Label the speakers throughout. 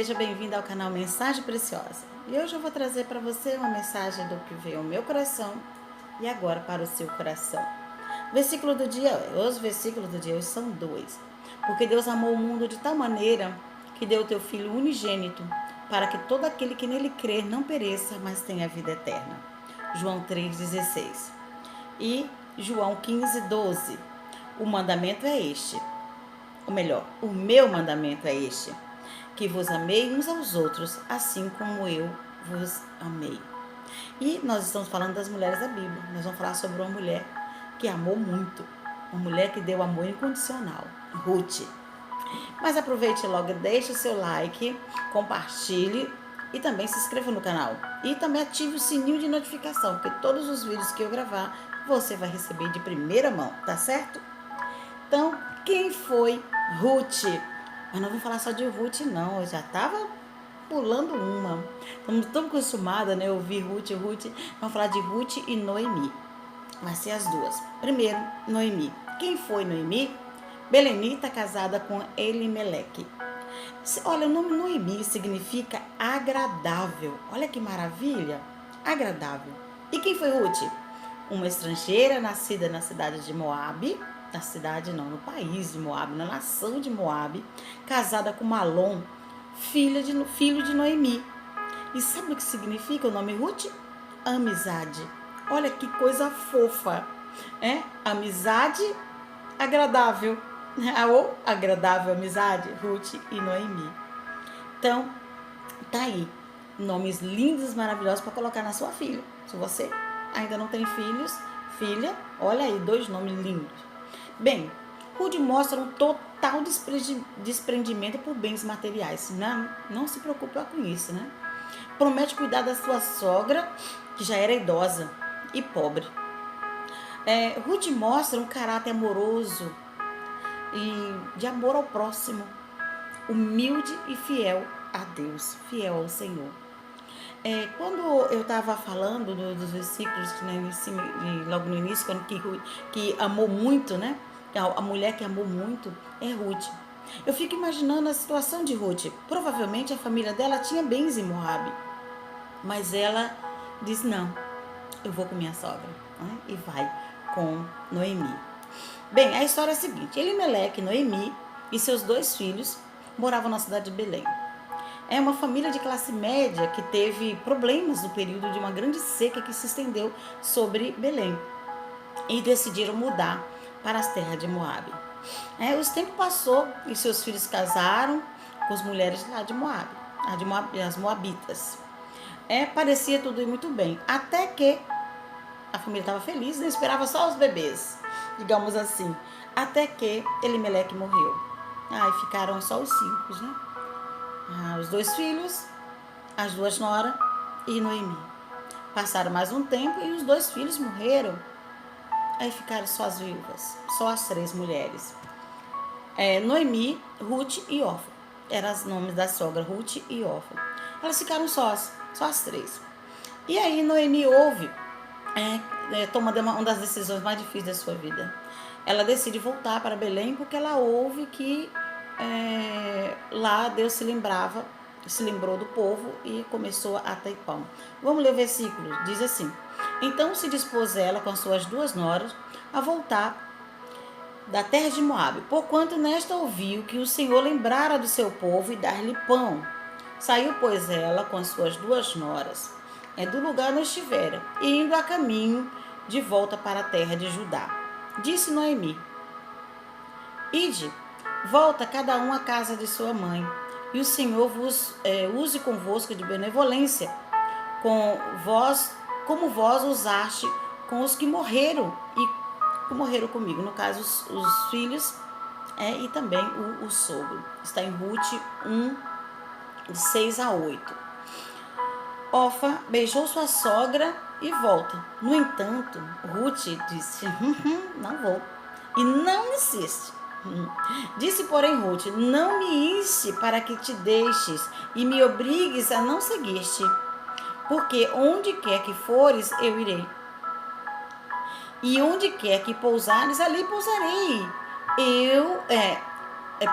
Speaker 1: seja bem-vindo ao canal Mensagem Preciosa. E hoje eu vou trazer para você uma mensagem do que veio ao meu coração e agora para o seu coração. Versículo do dia, os versículos do dia hoje são dois. Porque Deus amou o mundo de tal maneira que deu o teu Filho unigênito, para que todo aquele que nele crer não pereça, mas tenha vida eterna. João 3,16. E João 15,12. O mandamento é este. Ou melhor, o meu mandamento é este: que vos amei uns aos outros, assim como eu vos amei. E nós estamos falando das mulheres da Bíblia. Nós vamos falar sobre uma mulher que amou muito. Uma mulher que deu amor incondicional. Ruth. Mas aproveite logo, deixe o seu like, compartilhe e também se inscreva no canal. E também ative o sininho de notificação, porque todos os vídeos que eu gravar, você vai receber de primeira mão, tá certo? Então, quem foi Ruth? Mas não vamos falar só de Ruth, não. Eu já estava pulando uma. Estamos tão acostumadas, né? Ouvir Ruth. Vamos falar de Ruth e Noemi. Vai ser as duas. Primeiro, Noemi. Quem foi Noemi? Belenita casada com Elimeleque. Olha, o nome Noemi significa agradável. Olha que maravilha. Agradável. E quem foi Ruth? Uma estrangeira nascida na cidade de Moabe. Na cidade não, no país de Moabe, na nação de Moabe, casada com Malom, filho de Noemi. E sabe o que significa o nome Ruth? Amizade. Olha que coisa fofa, amizade agradável, ou agradável amizade, Ruth e Noemi. Então, tá aí, nomes lindos, maravilhosos para colocar na sua filha. Se você ainda não tem filhos, filha, olha aí, dois nomes lindos. Bem, Ruth mostra um total desprendimento por bens materiais. Não se preocupe com isso, né? Promete cuidar da sua sogra, que já era idosa e pobre. Ruth mostra um caráter amoroso e de amor ao próximo, humilde e fiel a Deus, fiel ao Senhor. Quando eu estava falando dos versículos logo no início, quando que amou muito, né? A mulher que amou muito é Ruth. Eu fico imaginando a situação de Ruth. Provavelmente a família dela tinha bens em Moabe, mas ela diz: não, eu vou com minha sogra, né? E vai com Noemi. Bem, a história é a seguinte: Elimeleque, Noemi e seus dois filhos moravam na cidade de Belém. É uma família de classe média que teve problemas no período de uma grande seca que se estendeu sobre Belém e decidiram mudar para as terras de Moabe. Os tempos passou e seus filhos casaram com as mulheres lá de Moabe, as moabitas. Parecia tudo ir muito bem, até que a família estava feliz, não esperava só os bebês, digamos assim, até que Elimeleque morreu. E ficaram só os 5, né? Os 2 filhos, as 2 noras e Noemi. Passaram mais um tempo e os 2 filhos morreram. Aí ficaram só as viúvas, só as 3 mulheres. Noemi, Ruth e Orfa. Eram os nomes da sogra, Ruth e Orfa. Elas ficaram só as 3. E aí Noemi toma uma das decisões mais difíceis da sua vida. Ela decide voltar para Belém porque ela ouve que lá Deus se lembrou do povo e começou a ter pão. Vamos ler o versículo, diz assim: então se dispôs ela com as suas 2 noras a voltar da terra de Moabe, porquanto nesta ouviu que o Senhor lembrara do seu povo e dar-lhe pão. Saiu, pois, ela com as suas 2 noras do lugar onde estivera, e indo a caminho de volta para a terra de Judá. Disse Noemi: ide, volta cada um à casa de sua mãe, e o Senhor vos use convosco de benevolência, como vós usaste com os que morreram e morreram comigo, no caso os filhos e também o sogro. Está em Ruth 1, de 6-8. Orfa beijou sua sogra e volta. No entanto, Ruth disse: não vou. E não insiste. Disse, porém, Ruth: não me inste para que te deixes e me obrigues a não seguir-te, porque onde quer que fores, eu irei. E onde quer que pousares, ali pousarei.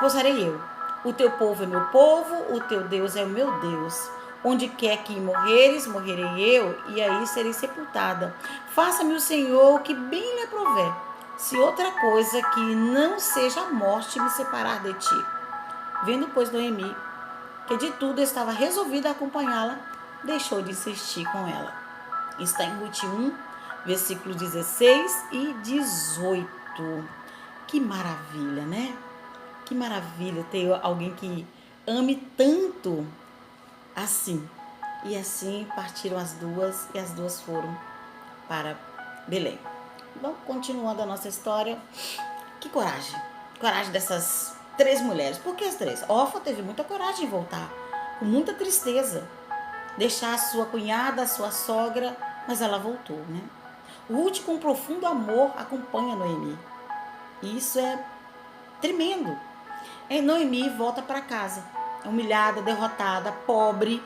Speaker 1: Pousarei eu. O teu povo é meu povo, o teu Deus é o meu Deus. Onde quer que morreres, morrerei eu, e aí serei sepultada. Faça-me o Senhor o que bem lhe aprover. Se outra coisa que não seja a morte me separar de ti. Vendo, pois, Noemi, que de tudo estava resolvida a acompanhá-la, deixou de insistir com ela. Está em Ruth 1, versículos 16 e 18. Que maravilha, né? Que maravilha ter alguém que ame tanto assim. E assim partiram as duas e as duas foram para Belém. Então, continuando a nossa história, que coragem. Coragem dessas três mulheres. Por que as três? Orfa teve muita coragem de voltar, com muita tristeza. Deixar a sua cunhada, a sua sogra, mas ela voltou, né? Ruth, com profundo amor, acompanha Noemi. E isso é tremendo. Noemi volta para casa, humilhada, derrotada, pobre,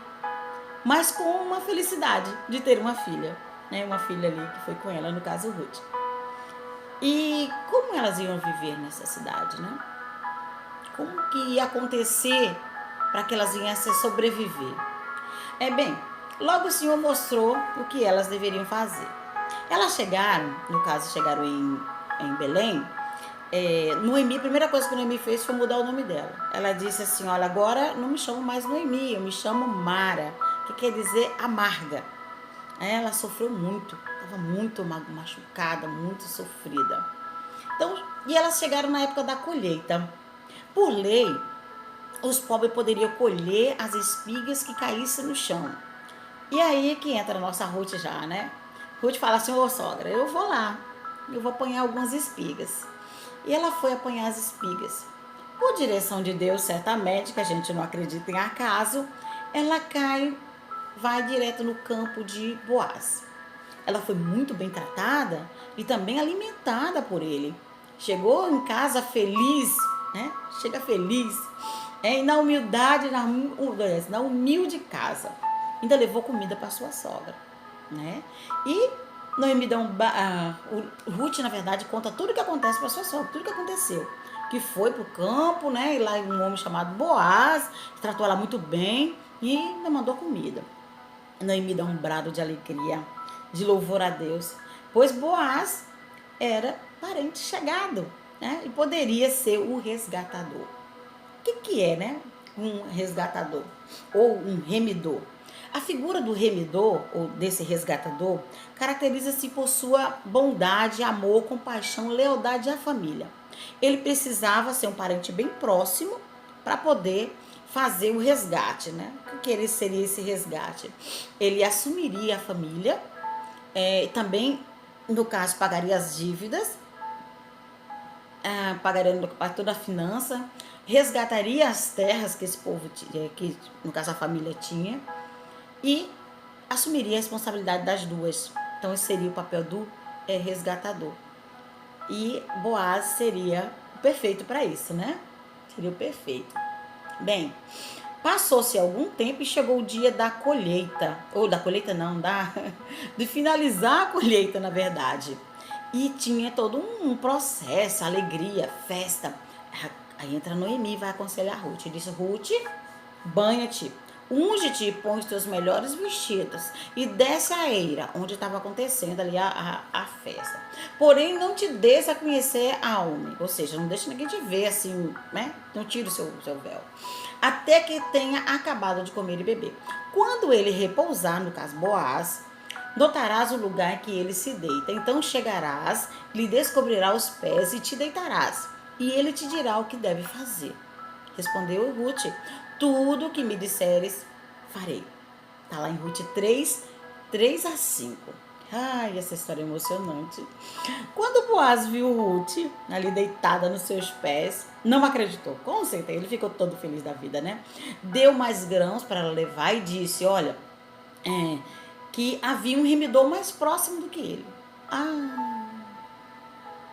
Speaker 1: mas com uma felicidade de ter uma filha, né? Uma filha ali que foi com ela, no caso Ruth. E como elas iam viver nessa cidade, né? Como que ia acontecer para que elas viessem sobreviver? Bem, logo o Senhor mostrou o que elas deveriam fazer. Elas chegaram, no caso chegaram em Belém. Noemi, a primeira coisa que Noemi fez foi mudar o nome dela. Ela disse assim: olha, agora não me chamo mais Noemi, eu me chamo Mara, que quer dizer amarga. Ela sofreu muito, estava muito machucada, muito sofrida. Então, e elas chegaram na época da colheita. Por lei, os pobres poderiam colher as espigas que caíssem no chão. E aí que entra a nossa Ruth já, né? Ruth fala assim: ô sogra, eu vou lá, eu vou apanhar algumas espigas. E ela foi apanhar as espigas. Por direção de Deus, certamente, que a gente não acredita em acaso, ela vai direto no campo de Boaz. Ela foi muito bem tratada e também alimentada por ele. Chegou em casa feliz, né? Chega feliz, e na humildade, na humilde casa. Ainda levou comida para sua sogra, né? E Noemi dá Ruth, na verdade, conta tudo o que acontece para sua sogra, tudo o que aconteceu. Que foi pro campo, né? E lá um homem chamado Boaz tratou ela muito bem e ainda mandou comida. Noemi dá um brado de alegria, de louvor a Deus, pois Boaz era parente chegado, né? E poderia ser o resgatador. O que é, né? Um resgatador ou um remidor? A figura do remidor, ou desse resgatador, caracteriza-se por sua bondade, amor, compaixão, lealdade à família. Ele precisava ser um parente bem próximo para poder fazer o resgate, né? O que seria esse resgate? Ele assumiria a família, também, no caso, pagaria as dívidas, pagaria toda a finança, resgataria as terras que esse povo tinha, que no caso a família tinha, e assumiria a responsabilidade das duas. Então esse seria o papel do resgatador. E Boaz seria o perfeito para isso, né? Seria o perfeito. Bem, passou-se algum tempo e chegou o dia da colheita. Ou da colheita não, de finalizar a colheita, na verdade. E tinha todo um processo, alegria, festa. Aí entra Noemi e vai aconselhar Ruth. Disse: Ruth, banha-te, unge-te e põe os teus melhores vestidos e desce a eira, onde estava acontecendo ali a festa. Porém, não te des a conhecer a homem, ou seja, não deixe ninguém te ver assim, né? Não tire o seu véu, até que tenha acabado de comer e beber. Quando ele repousar, no caso Boaz, notarás o lugar que ele se deita. Então chegarás, lhe descobrirá os pés e te deitarás, e ele te dirá o que deve fazer. Respondeu Ruth: tudo o que me disseres, farei. Está lá em Ruth 3:3-5. Ai, essa história é emocionante. Quando Boaz viu Ruth ali deitada nos seus pés, não acreditou. Com certeza, ele ficou todo feliz da vida, né? Deu mais grãos para ela levar e disse: olha, que havia um remidor mais próximo do que ele.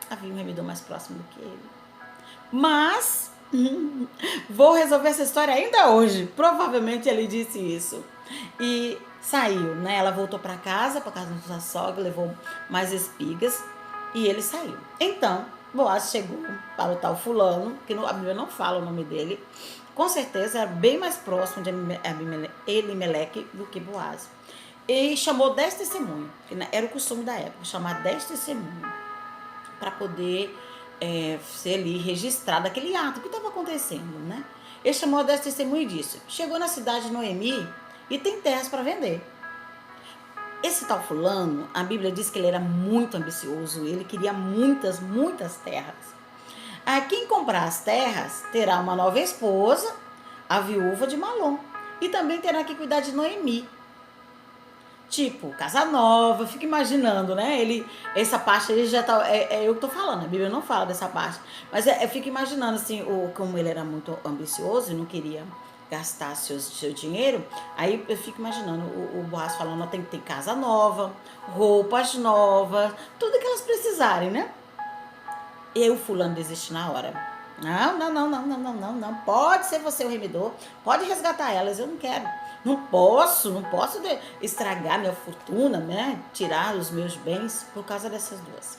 Speaker 1: Havia um remidor mais próximo do que ele. Mas vou resolver essa história ainda hoje. Provavelmente ele disse isso. E saiu, né? Ela voltou para casa da sua sogra, levou mais espigas e ele saiu. Então, Boaz chegou para o tal fulano, que a Bíblia não fala o nome dele, Com certeza era bem mais próximo de Elimeleque do que Boaz. E chamou 10 testemunhos, que era o costume da época, chamar 10 testemunhos, para poder ser ali registrado aquele ato que estava acontecendo, né? Ele chamou 10 testemunhos e disse: chegou na cidade de Noemi e tem terras para vender. Esse tal fulano, a Bíblia diz que ele era muito ambicioso, ele queria muitas, muitas terras. Quem comprar as terras terá uma nova esposa, a viúva de Malom, e também terá que cuidar de Noemi. Tipo, casa nova, fica imaginando, né? Essa parte aí já tá. É eu que tô falando, a Bíblia não fala dessa parte. Mas eu fico imaginando, assim, como ele era muito ambicioso e não queria gastar seu dinheiro, aí eu fico imaginando o Boaz falando: tem que ter casa nova, roupas novas, tudo que elas precisarem, né? E aí o fulano desiste na hora. Não. Pode ser você o remidor, pode resgatar elas, eu não quero. Não posso estragar minha fortuna, né? Tirar os meus bens por causa dessas duas.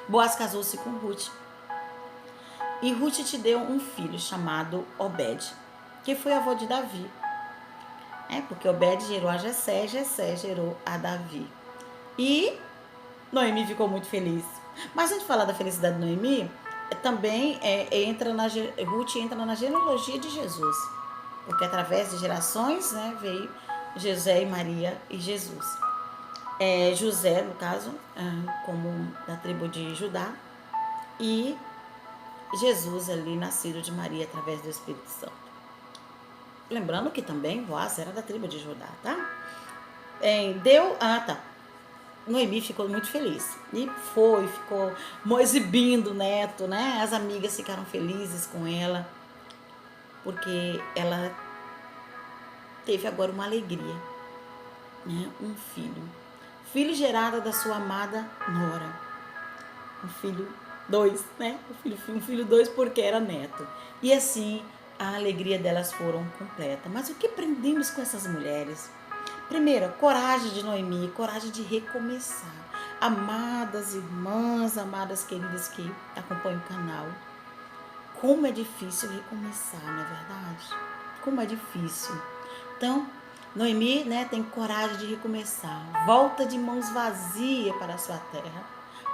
Speaker 1: Boaz casou-se com Ruth. E Ruth te deu um filho chamado Obed, que foi avô de Davi. Porque Obed gerou a Jessé, Jessé gerou a Davi. E Noemi ficou muito feliz. Mas antes de falar da felicidade de Noemi, também Ruth entra na genealogia de Jesus. Porque através de gerações, né, veio José e Maria e Jesus. José, no caso, como da tribo de Judá, e Jesus ali, nascido de Maria através do Espírito Santo. Lembrando que também Boaz era da tribo de Judá, tá? Noemi ficou muito feliz. E ficou exibindo o neto, né? As amigas ficaram felizes com ela, porque ela teve agora uma alegria, né? Um filho gerado da sua amada nora. Um filho 2, né? Um filho 2 porque era neto. E assim, a alegria delas foram completa. Mas o que aprendemos com essas mulheres? Primeiro, coragem de Noemi, coragem de recomeçar. Amadas irmãs, amadas queridas que acompanham o canal, como é difícil recomeçar, não é verdade? Como é difícil. Então, Noemi, né, tem coragem de recomeçar. Volta de mãos vazias para a sua terra.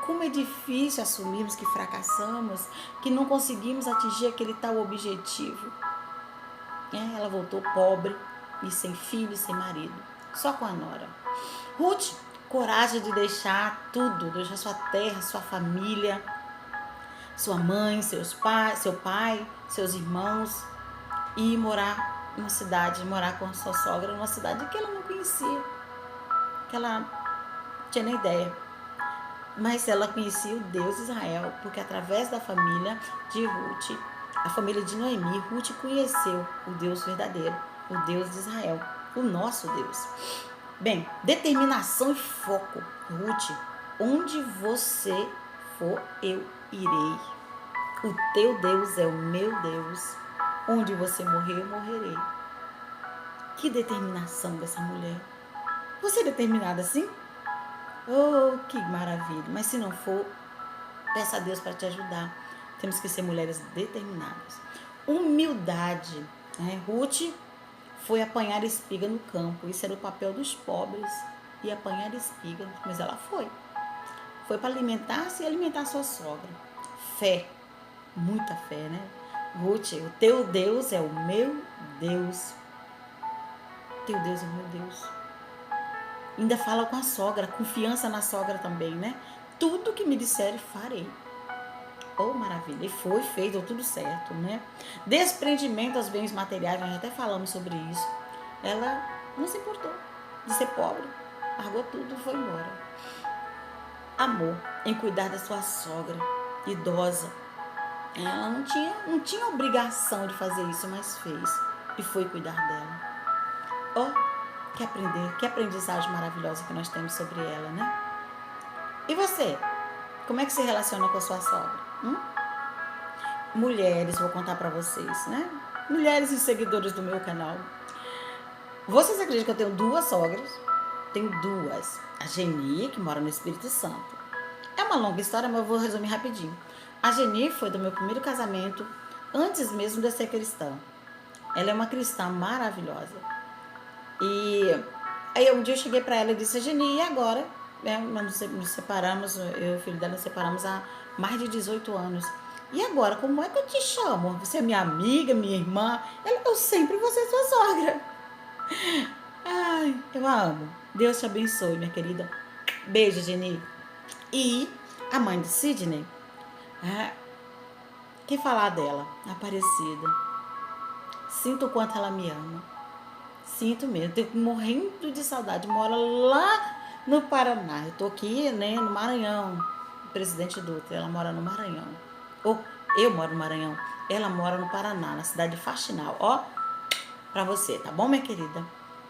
Speaker 1: Como é difícil assumirmos que fracassamos, que não conseguimos atingir aquele tal objetivo. Ela voltou pobre e sem filho, sem marido, só com a nora. Ruth, coragem de deixar tudo, deixar sua terra, sua família, sua mãe, seu pai, seus irmãos, e morar numa cidade, morar com a sua sogra numa cidade que ela não conhecia, que ela não tinha nem ideia. Mas ela conhecia o Deus de Israel, porque através da família de Ruth, a família de Noemi, Ruth conheceu o Deus verdadeiro, o Deus de Israel, o nosso Deus. Bem, determinação e foco. Ruth, onde você for, eu irei. O teu Deus é o meu Deus. Onde você morrer, eu morrerei. Que determinação dessa mulher. Você é determinada assim? Oh, que maravilha. Mas se não for, peça a Deus para te ajudar. Temos que ser mulheres determinadas. Humildade. Ruth foi apanhar espiga no campo. Isso era o papel dos pobres. E apanhar espiga. Mas ela foi. Foi para alimentar-se e alimentar sua sogra. Fé. Muita fé, né? Ruth, o teu Deus é o meu Deus. Teu Deus é o meu Deus. Ainda fala com a sogra, confiança na sogra também, né? Tudo que me disserem, farei. Oh, maravilha. E foi feito, deu tudo certo, né? Desprendimento aos bens materiais, nós até falamos sobre isso. Ela não se importou de ser pobre, largou tudo e foi embora. Amor em cuidar da sua sogra, idosa. Ela não tinha obrigação de fazer isso, mas fez. E foi cuidar dela. Que aprendizagem maravilhosa que nós temos sobre ela, né? E você? Como é que se relaciona com a sua sogra? Mulheres, vou contar pra vocês, né? Mulheres e seguidores do meu canal. Vocês acreditam que eu tenho 2 sogras? Tenho 2. A Geni, que mora no Espírito Santo. É uma longa história, mas eu vou resumir rapidinho. A Geni foi do meu primeiro casamento, antes mesmo de eu ser cristã. Ela é uma cristã maravilhosa. E aí um dia eu cheguei para ela e disse: Geni, e agora? Nós nos separamos, eu e o filho dela nos separamos há mais de 18 anos. E agora, como é que eu te chamo? Você é minha amiga, minha irmã? Eu sempre vou ser sua sogra. Ai, eu a amo. Deus te abençoe, minha querida. Beijo, Geni. E a mãe de Sidney, que falar dela? Aparecida. Sinto o quanto ela me ama. Sinto mesmo. Tô morrendo de saudade. Mora lá no Paraná. Eu tô aqui, né, no Maranhão. Presidente Dutra, ela mora no Maranhão. Ou eu moro no Maranhão. Ela mora no Paraná, na cidade de Faxinal. Ó, pra você, tá bom, minha querida?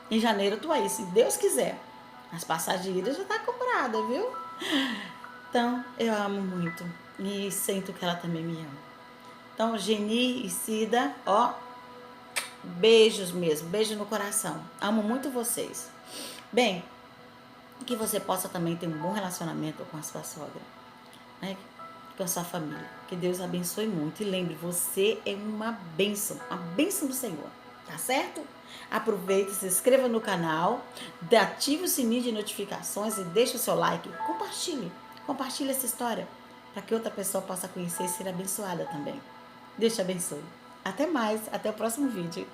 Speaker 1: Em janeiro eu tô aí, se Deus quiser. As passagens de ida já tá comprada, viu? Então, eu amo muito. E sinto que ela também me ama. Então, Geni e Cida, ó, beijos mesmo, beijo no coração. Amo muito vocês. Bem, que você possa também ter um bom relacionamento com a sua sogra, né? Com a sua família. Que Deus abençoe muito. E lembre, você é uma bênção do Senhor. Tá certo? Aproveite, se inscreva no canal, ative o sininho de notificações e deixe o seu like. Compartilhe essa história para que outra pessoa possa conhecer e ser abençoada também. Deus te abençoe. Até mais, até o próximo vídeo.